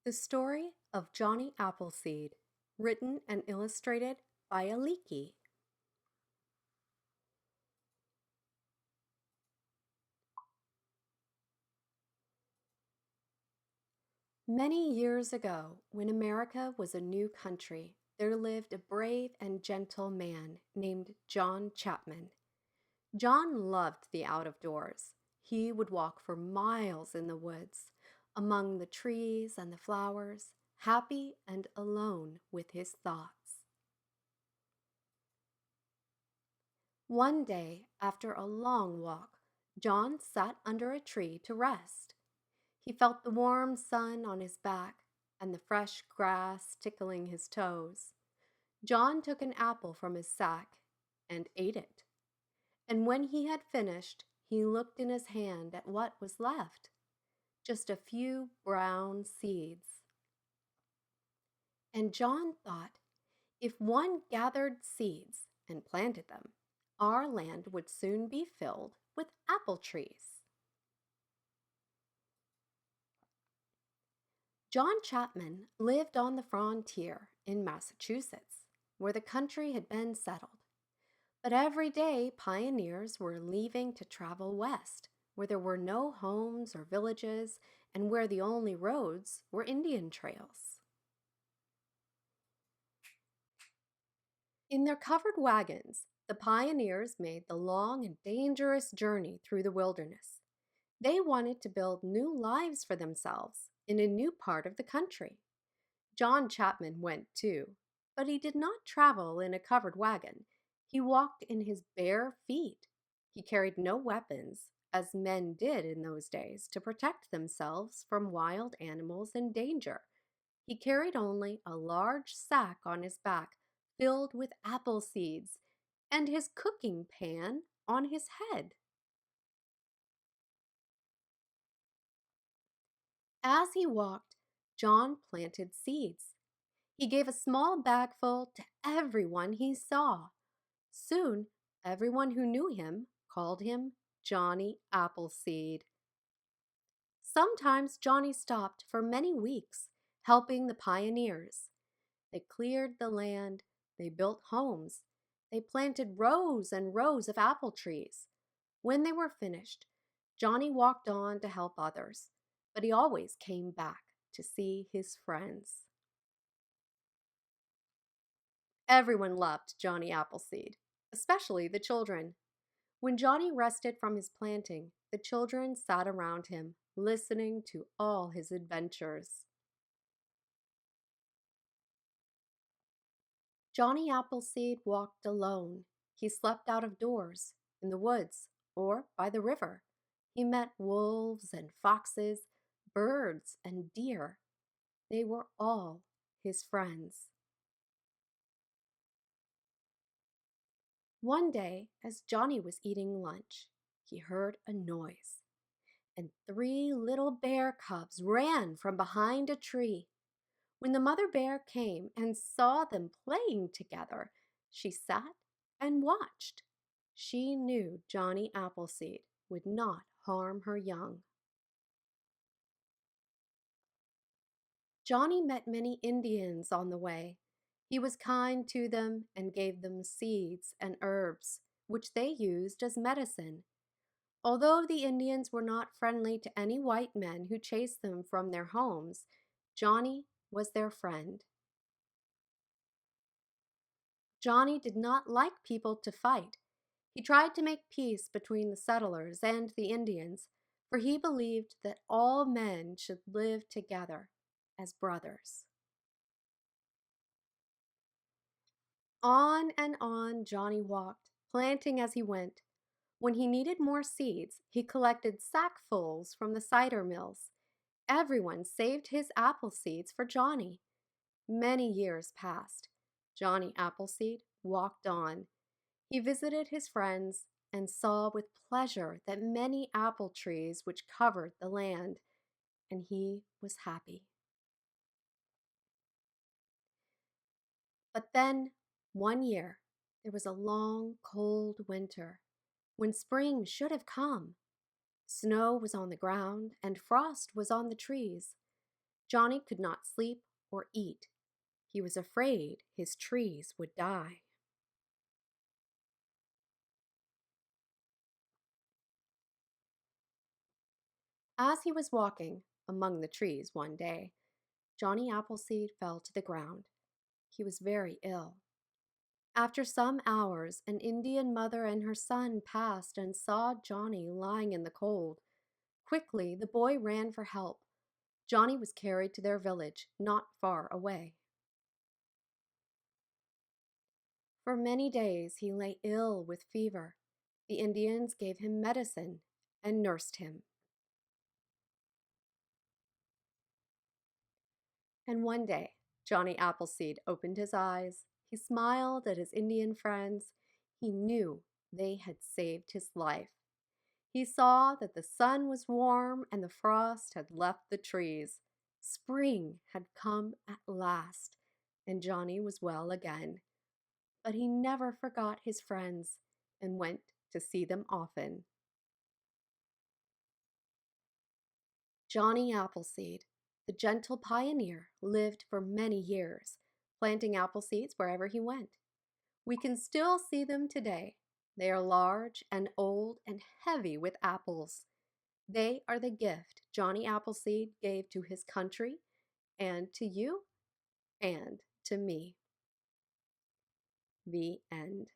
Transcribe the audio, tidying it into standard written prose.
The Story of Johnny Appleseed, written and illustrated by Aliki. Many years ago, when America was a new country, there lived a brave and gentle man named John Chapman. John loved the out of doors. He would walk for miles in the woods, among the trees and the flowers, happy and alone with his thoughts. One day, after a long walk, John sat under a tree to rest. He felt the warm sun on his back and the fresh grass tickling his toes. John took an apple from his sack and ate it. And when he had finished, he looked in his hand at what was left, just a few brown seeds. And John thought, if one gathered seeds and planted them, our land would soon be filled with apple trees. John Chapman lived on the frontier in Massachusetts, where the country had been settled. But every day, pioneers were leaving to travel west, where there were no homes or villages, and where the only roads were Indian trails. In their covered wagons, the pioneers made the long and dangerous journey through the wilderness. They wanted to build new lives for themselves in a new part of the country. John Chapman went too, but he did not travel in a covered wagon. He walked in his bare feet. He carried no weapons, as men did in those days, to protect themselves from wild animals and danger. He carried only a large sack on his back filled with apple seeds and his cooking pan on his head. As he walked, John planted seeds. He gave a small bagful to everyone he saw. Soon, everyone who knew him called him Johnny Appleseed. Sometimes Johnny stopped for many weeks, helping the pioneers. They cleared the land, they built homes, they planted rows and rows of apple trees. When they were finished, Johnny walked on to help others, but he always came back to see his friends. Everyone loved Johnny Appleseed, especially the children. When Johnny rested from his planting, the children sat around him, listening to all his adventures. Johnny Appleseed walked alone. He slept out of doors, in the woods, or by the river. He met wolves and foxes, birds and deer. They were all his friends. One day, as Johnny was eating lunch, he heard a noise, and three little bear cubs ran from behind a tree. When the mother bear came and saw them playing together, she sat and watched. She knew Johnny Appleseed would not harm her young. Johnny met many Indians on the way. He was kind to them and gave them seeds and herbs, which they used as medicine. Although the Indians were not friendly to any white men who chased them from their homes, Johnny was their friend. Johnny did not like people to fight. He tried to make peace between the settlers and the Indians, for he believed that all men should live together as brothers. On and on Johnny walked, planting as he went. When he needed more seeds, he collected sackfuls from the cider mills. Everyone saved his apple seeds for Johnny. Many years passed. Johnny Appleseed walked on. He visited his friends and saw with pleasure that many apple trees which covered the land, and he was happy. But then, one year, there was a long, cold winter, when spring should have come. Snow was on the ground, and frost was on the trees. Johnny could not sleep or eat. He was afraid his trees would die. As he was walking among the trees one day, Johnny Appleseed fell to the ground. He was very ill. After some hours, an Indian mother and her son passed and saw Johnny lying in the cold. Quickly, the boy ran for help. Johnny was carried to their village, not far away. For many days, he lay ill with fever. The Indians gave him medicine and nursed him. And one day, Johnny Appleseed opened his eyes. He smiled at his Indian friends. He knew they had saved his life. He saw that the sun was warm and the frost had left the trees. Spring had come at last, and Johnny was well again. But he never forgot his friends and went to see them often. Johnny Appleseed, the gentle pioneer, lived for many years, planting apple seeds wherever he went. We can still see them today. They are large and old and heavy with apples. They are the gift Johnny Appleseed gave to his country and to you and to me. The end.